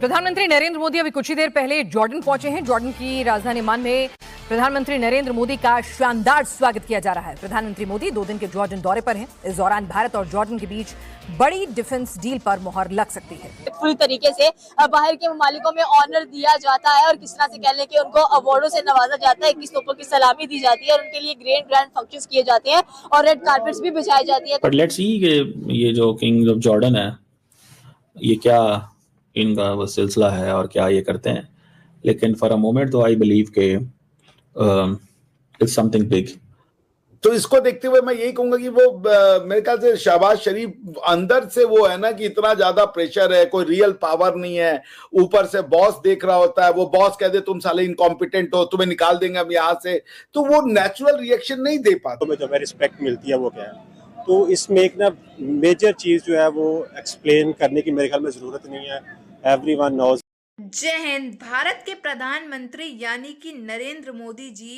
प्रधानमंत्री नरेंद्र मोदी अभी कुछ ही देर पहले जॉर्डन पहुंचे हैं। जॉर्डन की राजधानी अम्मान में प्रधानमंत्री नरेंद्र मोदी का शानदार स्वागत किया जा रहा है। प्रधानमंत्री मोदी 2 दिन के जॉर्डन दौरे पर हैं। इस दौरान भारत और जॉर्डन के बीच बड़ी डिफेंस डील पर मुहर लग सकती है। पूरी तरीके से बाहर के ममालिकों में ऑनर दिया जाता है और किस तरह से कह लें कि उनको अवार्डों से नवाजा जाता है, 21 तोपों की सलामी दी जाती है और उनके लिए ग्रैंड फंक्शंस किए जाते हैं और रेड कारपेट्स भी बिछाई जाती है। बट लेट्स सी कि ये जो किंग ऑफ जॉर्डन है ये क्या इनका वो सिलसिला है और क्या ये करते हैं, लेकिन फॉर अ मोमेंट तो आई बिलीव के इट्स समथिंग बिग। तो इसको देखते हुए मैं यही कहूंगा कि वो मेरे ख्याल से शहबाज शरीफ अंदर से वो है ना कि इतना ज्यादा प्रेशर है, कोई रियल पावर नहीं है, ऊपर से बॉस देख रहा होता है, वो बॉस कह दे तुम साले इनकॉम्पिटेंट हो, तुम्हें निकाल देंगे हम यहाँ से, तो वो नेचुरल रिएक्शन नहीं दे पाता। तो जो हमें रिस्पेक्ट मिलती है वो क्या है, तो इसमें एक ना मेजर चीज जो है वो एक्सप्लेन करने की मेरे ख्याल में जरूरत नहीं है, एवरीवन नोज। जय हिंद। भारत के प्रधानमंत्री यानी कि नरेंद्र मोदी जी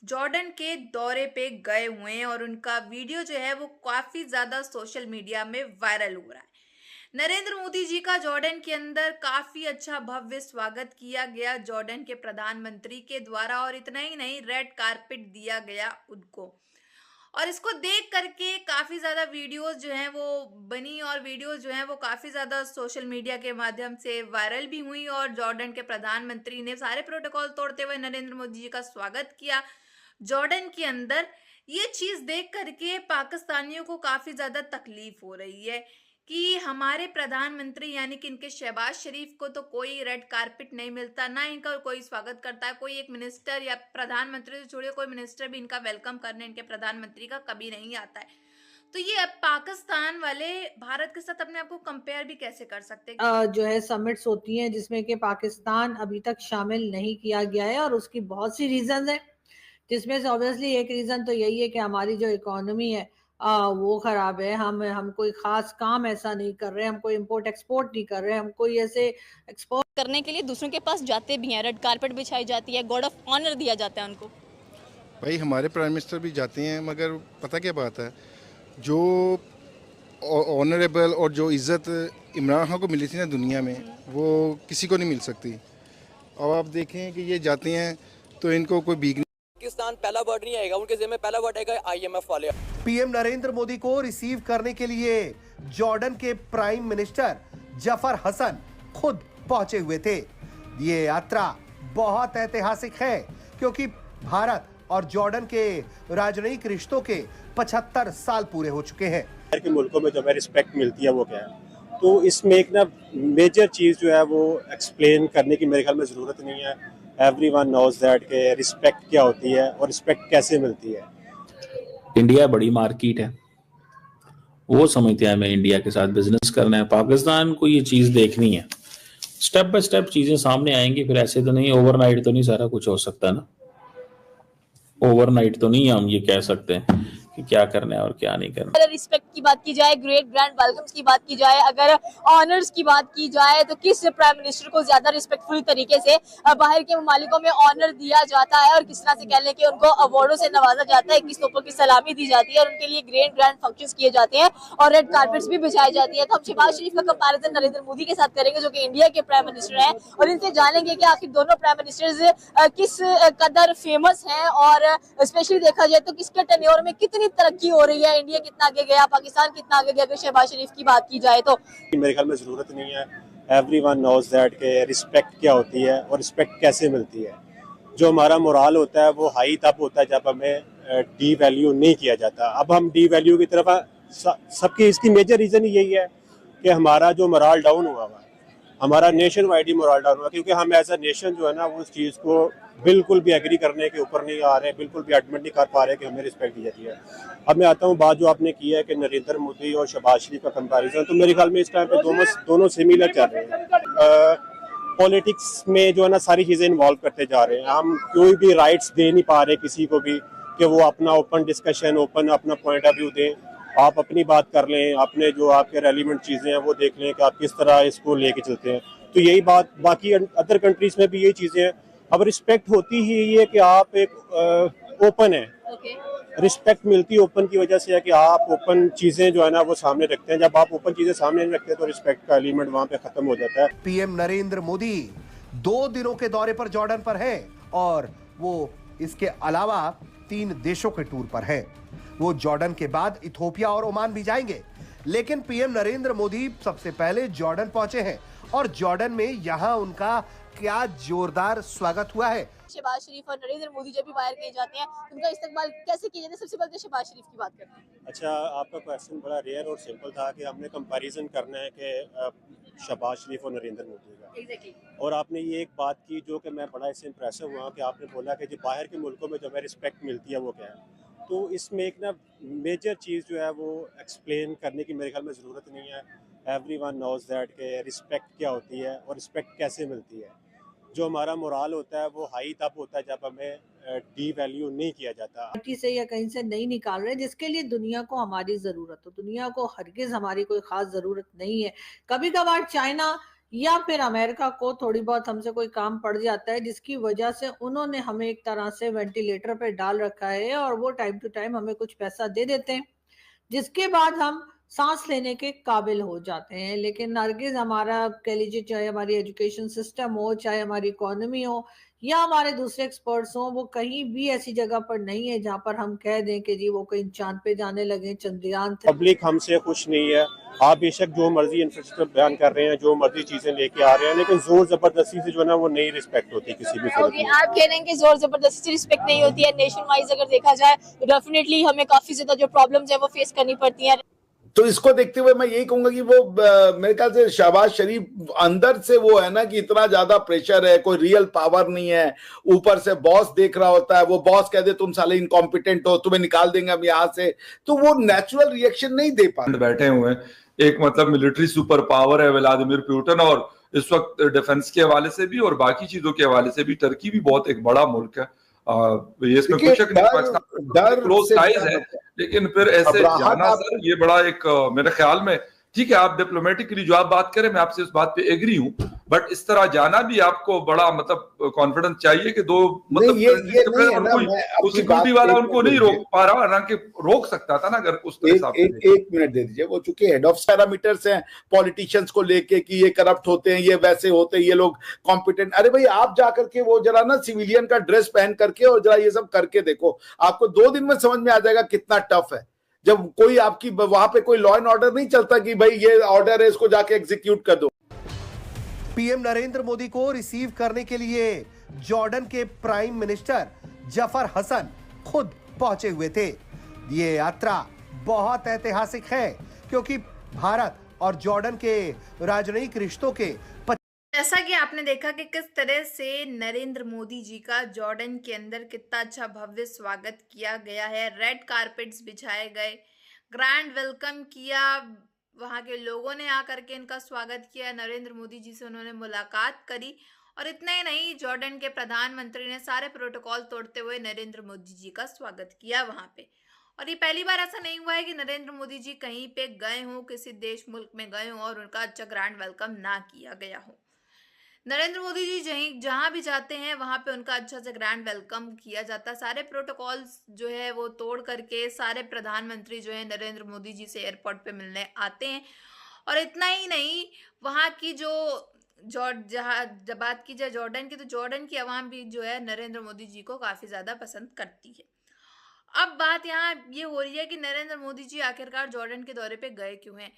जॉर्डन के दौरे पे गए हुए हैं और उनका वीडियो जो है वो काफी ज्यादा सोशल मीडिया में वायरल हो रहा है। नरेंद्र मोदी जी का जॉर्डन के अंदर काफी अच्छा भव्य स्वागत किया गया जॉर्डन के प्रधानमंत्री के द्वारा, और इतना ही नहीं, रेड कारपेट दिया गया उनको। और इसको देख करके काफी ज्यादा वीडियोस जो हैं वो बनी और वीडियोस जो हैं वो काफी ज्यादा सोशल मीडिया के माध्यम से वायरल भी हुई और जॉर्डन के प्रधानमंत्री ने सारे प्रोटोकॉल तोड़ते हुए नरेंद्र मोदी जी का स्वागत किया जॉर्डन के अंदर। ये चीज देख करके पाकिस्तानियों को काफी ज्यादा तकलीफ हो रही है कि हमारे प्रधानमंत्री यानी कि इनके शहबाज शरीफ को तो कोई रेड कारपेट नहीं मिलता, ना इनका कोई स्वागत करता है, कोई एक मिनिस्टर या प्रधानमंत्री से छोड़िए कोई मिनिस्टर भी इनका वेलकम करने इनके प्रधानमंत्री का कभी नहीं आता है। तो ये अब पाकिस्तान वाले भारत के साथ अपने आप को कंपेयर भी कैसे कर सकते हैं? जो है समिट्स होती हैं जिसमें कि पाकिस्तान अभी तक शामिल नहीं किया गया है और उसकी बहुत सी रीजन है, जिसमें से ऑब्वियसली एक रीजन तो यही है कि हमारी जो इकोनॉमी है वो खराब है। हम कोई खास काम ऐसा नहीं कर रहे, हम कोई इंपोर्ट एक्सपोर्ट नहीं कर रहे, हम कोई ऐसे एक्सपोर्ट करने के लिए दूसरों के पास जाते भी हैं, रेड कारपेट बिछाई जाती है, गॉड ऑफ ऑनर दिया जाता है उनको। भाई हमारे प्राइम मिनिस्टर भी जाते हैं, मगर पता क्या बात है, जो ऑनरेबल और जो इज़्ज़त इमरान खान को मिली थी ना दुनिया में, वो किसी को नहीं मिल सकती। अब आप देखें कि ये जाते हैं तो इनको कोई भीख पाकिस्तान पहला वर्ड नहीं आएगा, उनके ज़िम्मे पहला वर्ड आएगा IMF वाले। पीएम नरेंद्र मोदी को रिसीव करने के लिए जॉर्डन के प्राइम मिनिस्टर जफर हसन खुद पहुंचे हुए थे। ये यात्रा बहुत ऐतिहासिक है क्योंकि भारत और जॉर्डन के राजनयिक रिश्तों के 75 साल पूरे हो चुके हैं। बाहर के मुल्कों में जो हमें रिस्पेक्ट मिलती है वो क्या है, तो इसमें एक ना मेजर चीज जो है वो एक्सप्लेन करने की मेरे ख्याल में जरूरत नहीं है, एवरीवन नोज दैट के रिस्पेक्ट क्या होती है और रिस्पेक्ट कैसे मिलती है। इंडिया बड़ी मार्केट है, वो समझते हैं हमें इंडिया के साथ बिजनेस करना है। पाकिस्तान को ये चीज देखनी है, स्टेप बाय स्टेप चीजें सामने आएंगी, फिर ऐसे तो नहीं ओवरनाइट तो नहीं सारा कुछ हो सकता ना। ओवरनाइट तो नहीं हम ये कह सकते कि क्या करना है और क्या नहीं करना। अगर रिस्पेक्ट की बात की जाए, ग्रेट ग्रैंड वेलकम्स की बात की जाए, अगर ऑनर्स की बात की जाए, तो किस प्राइम मिनिस्टर को ज्यादा रिस्पेक्टफुल तरीके से बाहर के ममालिकों में ऑनर दिया जाता है और किस तरह से कह लें कि उनको अवार्डों से नवाजा जाता है, 21 तोपों की सलामी दी जाती है और उनके लिए ग्रैंड फंक्शंस किए जाते हैं और रेड कारपेट्स भी बिछाई जाती है। तो हम शहबाज शरीफ का कंपैरिजन नरेंद्र मोदी के साथ करेंगे जो कि इंडिया के प्राइम मिनिस्टर हैं और इनसे जानेंगे कि आखिर दोनों प्राइम मिनिस्टर्स किस कदर फेमस हैं और स्पेशली देखा जाए तो किसके टेन्योर में कितनी तरक्की हो रही है, इंडिया कितना आगे गया, पाकिस्तान कितना आगे गया। अगर शहबाज शरीफ की बात की जाए तो मेरे ख्याल में जरूरत नहीं है, एवरीवन नोज दैट के रिस्पेक्ट क्या होती है और रिस्पेक्ट कैसे मिलती है। जो हमारा मोराल होता है वो हाई तब होता है जब हमें डी वैल्यू नहीं किया जाता। अब हम डी वैल्यू की तरफ सबकी इसकी मेजर रीजन यही है कि हमारा जो मोराल डाउन हुआ है, हमारा नेशन वाइड ही मोराल डाउन हुआ, क्योंकि हम एज अ नेशन जो है ना वो उस चीज़ को बिल्कुल भी एग्री करने के ऊपर नहीं आ रहे, बिल्कुल भी एडमिट नहीं कर पा रहे कि हमें रिस्पेक्ट दी जाती है। अब मैं आता हूँ बात जो आपने की है कि नरेंद्र मोदी और शहबाज शरीफ का कंपैरिजन, तो मेरे ख्याल में इस टाइम पे दोनों सिमिलर चल रहे हैं। पॉलिटिक्स में जो है ना सारी चीज़ें इन्वॉल्व करते जा रहे हैं, हम कोई भी राइट्स दे नहीं पा रहे किसी को भी कि वो अपना ओपन डिस्कशन, ओपन अपना पॉइंट ऑफ व्यू दें। आप अपनी बात कर लें, अपने जो आपके रेलिवेंट चीज़ें हैं वो देख लें कि आप किस तरह इसको लेके चलते हैं। तो यही बात बाकी अदर कंट्रीज में भी यही चीज़ें हैं। अब रिस्पेक्ट होती ही ये कि आप एक ओपन है, रिस्पेक्ट मिलती है ओपन की वजह से है कि आप ओपन चीज़ें जो है ना वो सामने रखते हैं। जब आप ओपन चीज़ें सामने नहीं रखते तो रिस्पेक्ट का एलिमेंट वहाँ पे ख़त्म हो जाता है। पीएम नरेंद्र मोदी 2 दिनों के दौरे पर जॉर्डन पर हैं और वो इसके अलावा 3 देशों के टूर पर हैं। वो जॉर्डन के बाद इथोपिया और ओमान भी जाएंगे, लेकिन पीएम नरेंद्र मोदी सबसे पहले जॉर्डन पहुंचे हैं और जॉर्डन में यहां उनका क्या जोरदार स्वागत हुआ है। शहबाज शरीफ और नरेंद्र मोदी जब भी बाहर कहीं जाते हैं उनका इस्तेमाल कैसे किया जाता है? सबसे पहले शहबाज शरीफ की बात करते हैं। अच्छा, आपका क्वेश्चन बड़ा रेयर और सिंपल था कि हमने कंपैरिजन करना है कि शहबाज शरीफ और नरेंद्र मोदी का। एग्जैक्टली। और आपने ये एक बात की जो कि मैं बड़ा इससे इम्प्रेसिव हुआ कि आपने बोला कि जो बाहर के मुल्कों में जो हमें रिस्पेक्ट मिलती है वो क्या है। तो इसमें एक ना मेजर चीज़ जो है वो एक्सप्लेन करने की मेरे ख्याल में ज़रूरत नहीं है। एवरीवन नोज दैट कि रिस्पेक्ट क्या होती है और रिस्पेक्ट कैसे मिलती है। जो हमारा मोराल होता है वो हाई तब होता है जब हमें डी वैल्यू नहीं किया जाता। पार्टी से या कहीं से नहीं निकाल रहे जिसके लिए दुनिया को हमारी जरूरत हो। दुनिया को हरगिज हमारी कोई खास जरूरत नहीं है। कभी कभार चाइना या फिर अमेरिका को थोड़ी बहुत हमसे कोई काम पड़ जाता है जिसकी वजह से उन्होंने हमें एक तरह से वेंटिलेटर पे डाल रखा है और वो टाइम टू टाइम हमें कुछ पैसा दे देते हैं जिसके बाद हम सांस लेने के काबिल हो जाते हैं। लेकिन हरगिज हमारा कह लीजिए चाहे हमारी एजुकेशन सिस्टम हो, चाहे हमारी इकोनॉमी हो या हमारे दूसरे एक्सपर्ट्स हो, वो कहीं भी ऐसी जगह पर नहीं है जहां पर हम कह दें कि जी वो कहीं चांद पे जाने लगे, चंद्रयान। पब्लिक हमसे खुश नहीं है। आप बेशक जो मर्जी इंफ्रास्ट्रक्चर बयान कर रहे हैं, जो मर्जी चीजें लेके आ रहे हैं, लेकिन जोर जबरदस्ती से जो है ना वो नहीं रिस्पेक्ट होती किसी भी सूरत में। आप कह रहे हैं कि जोर जबरदस्ती से रिस्पेक्ट नहीं होती है। नेशन वाइज अगर देखा जाए तो डेफिनेटली हमें काफी ज्यादा जो प्रॉब्लम्स है वो फेस करनी पड़ती है। तो इसको देखते हुए मैं यही कहूंगा कि वो मेरे ख्याल से शहबाज शरीफ अंदर से वो है ना कि इतना ज्यादा प्रेशर है, कोई रियल पावर नहीं है। ऊपर से बॉस देख रहा होता है, वो बॉस कह दे तुम साले इनकॉम्पिटेंट हो, तुम्हें निकाल देंगे हम यहाँ से, तो वो नेचुरल रिएक्शन नहीं दे पा रहे। बैठे हुए हैं एक मतलब मिलिट्री सुपर पावर है व्लादिमीर पुतिन, और इस वक्त डिफेंस के हवाले से भी और बाकी चीजों के हवाले से भी टर्की भी बहुत एक बड़ा मुल्क है। ये इसमें कुछ शक नहीं, पाकिस्तान क्लोज टाइज है, लेकिन फिर ऐसे जाना सर ये बड़ा एक मेरे ख्याल में ठीक है। आप डिप्लोमेटिकली जो आप बात करें मैं आपसे इस बात पे एग्री हूं, बट इस तरह जाना भी आपको बड़ा मतलब कॉन्फिडेंस चाहिए कि दो मतलब सिक्योरिटी वाला उनको नहीं रोक पा रहा, हालांकि रोक सकता था ना अगर उस तरह से। एक मिनट दे दीजिए। वो चूंकि हेड ऑफ पैरामीटर्स हैं पॉलिटिशियंस को लेके कि ये करप्ट होते हैं, ये वैसे होते हैं, ये लोग कॉम्पिटेंट। अरे भाई आप जाकर के वो जरा ना सिविलियन का ड्रेस पहन करके और जरा ये सब करके देखो, आपको 2 दिन में समझ में आ जाएगा कितना टफ है। जब कोई आपकी वहां पे कोई लॉ एंड ऑर्डर नहीं चलता कि भाई ये ऑर्डर है इसको जाके एग्जीक्यूट कर दो। पीएम नरेंद्र मोदी को रिसीव करने के लिए जॉर्डन के प्राइम मिनिस्टर जफर हसन खुद पहुंचे हुए थे। ये यात्रा बहुत ऐतिहासिक है क्योंकि भारत और जॉर्डन के राजनयिक रिश्तों के जैसा कि आपने देखा कि किस तरह से नरेंद्र मोदी जी का जॉर्डन के अंदर कितना अच्छा भव्य स्वागत किया गया है। रेड कारपेट्स बिछाए गए, ग्रैंड वेलकम किया, वहां के लोगों ने आकर के इनका स्वागत किया। नरेंद्र मोदी जी से उन्होंने मुलाकात करी और इतना ही नहीं, जॉर्डन के प्रधानमंत्री ने सारे प्रोटोकॉल तोड़ते हुए नरेंद्र मोदी जी का स्वागत किया वहां पे। और ये पहली बार ऐसा नहीं हुआ है कि नरेंद्र मोदी जी कहीं पे गए हों, किसी देश मुल्क में गए हों और उनका अच्छा ग्रैंड वेलकम ना किया गया हो। नरेंद्र मोदी जी जहां भी जाते हैं वहां पे उनका अच्छा से ग्रैंड वेलकम किया जाता है। सारे प्रोटोकॉल्स जो है वो तोड़ करके सारे प्रधानमंत्री जो है नरेंद्र मोदी जी से एयरपोर्ट पे मिलने आते हैं। और इतना ही नहीं, वहां की जब बात की जाए जॉर्डन की, तो जॉर्डन की आवाम भी जो है नरेंद्र मोदी जी को काफी ज्यादा पसंद करती है। अब बात यहाँ ये हो रही है कि नरेंद्र मोदी जी आखिरकार जॉर्डन के दौरे पे गए क्यों हैं।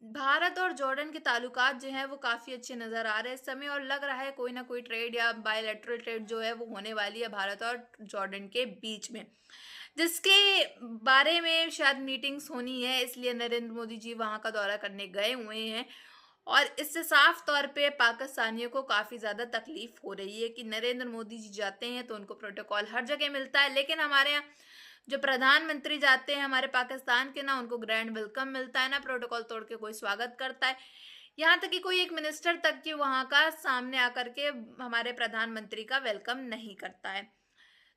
भारत और जॉर्डन के ताल्लुकात जो है वो काफी अच्छे नजर आ रहे हैं इस समय, और लग रहा है कोई ना कोई ट्रेड या बायलैटरल ट्रेड जो है वो होने वाली है भारत और जॉर्डन के बीच में, जिसके बारे में शायद मीटिंग्स होनी है। इसलिए नरेंद्र मोदी जी वहां का दौरा करने गए हुए हैं और इससे साफ तौर पे पाकिस्तानियों को काफी ज्यादा तकलीफ हो रही है कि नरेंद्र मोदी जी जाते हैं तो उनको प्रोटोकॉल हर जगह मिलता है, लेकिन हमारे यहाँ जो प्रधानमंत्री जाते हैं हमारे पाकिस्तान के, ना उनको ग्रैंड वेलकम मिलता है, ना प्रोटोकॉल तोड़ के कोई स्वागत करता है। यहाँ तक कि कोई एक मिनिस्टर तक की वहां का सामने आकर के हमारे प्रधानमंत्री का वेलकम नहीं करता है।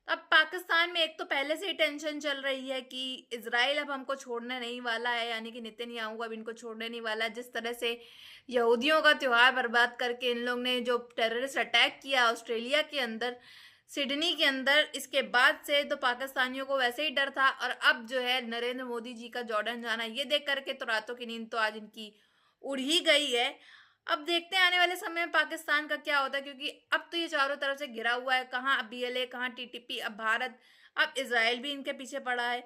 अब पाकिस्तान में एक तो पहले से ही टेंशन चल रही है कि इजराइल अब हमको छोड़ने नहीं वाला है, यानी कि नेतन्याहू अब इनको छोड़ने नहीं वाला है। जिस तरह से यहूदियों का त्योहार बर्बाद करके इन लोग ने जो टेररिस्ट अटैक किया ऑस्ट्रेलिया के अंदर, सिडनी के अंदर। इसके बाद से तो पाकिस्तानियों को वैसे ही डर था, और अब जो है नरेंद्र मोदी जी का जॉर्डन जाना, ये देख करके तो रातों की नींद तो आज इनकी उड़ ही गई है। अब देखते हैं आने वाले समय में पाकिस्तान का क्या होता है, क्योंकि अब तो ये चारों तरफ से घिरा हुआ है, कहाँ BLA, कहाँ TTP, अब भारत, अब इजराइल भी इनके पीछे पड़ा है।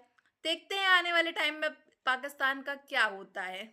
देखते हैं आने वाले टाइम में पाकिस्तान का क्या होता है।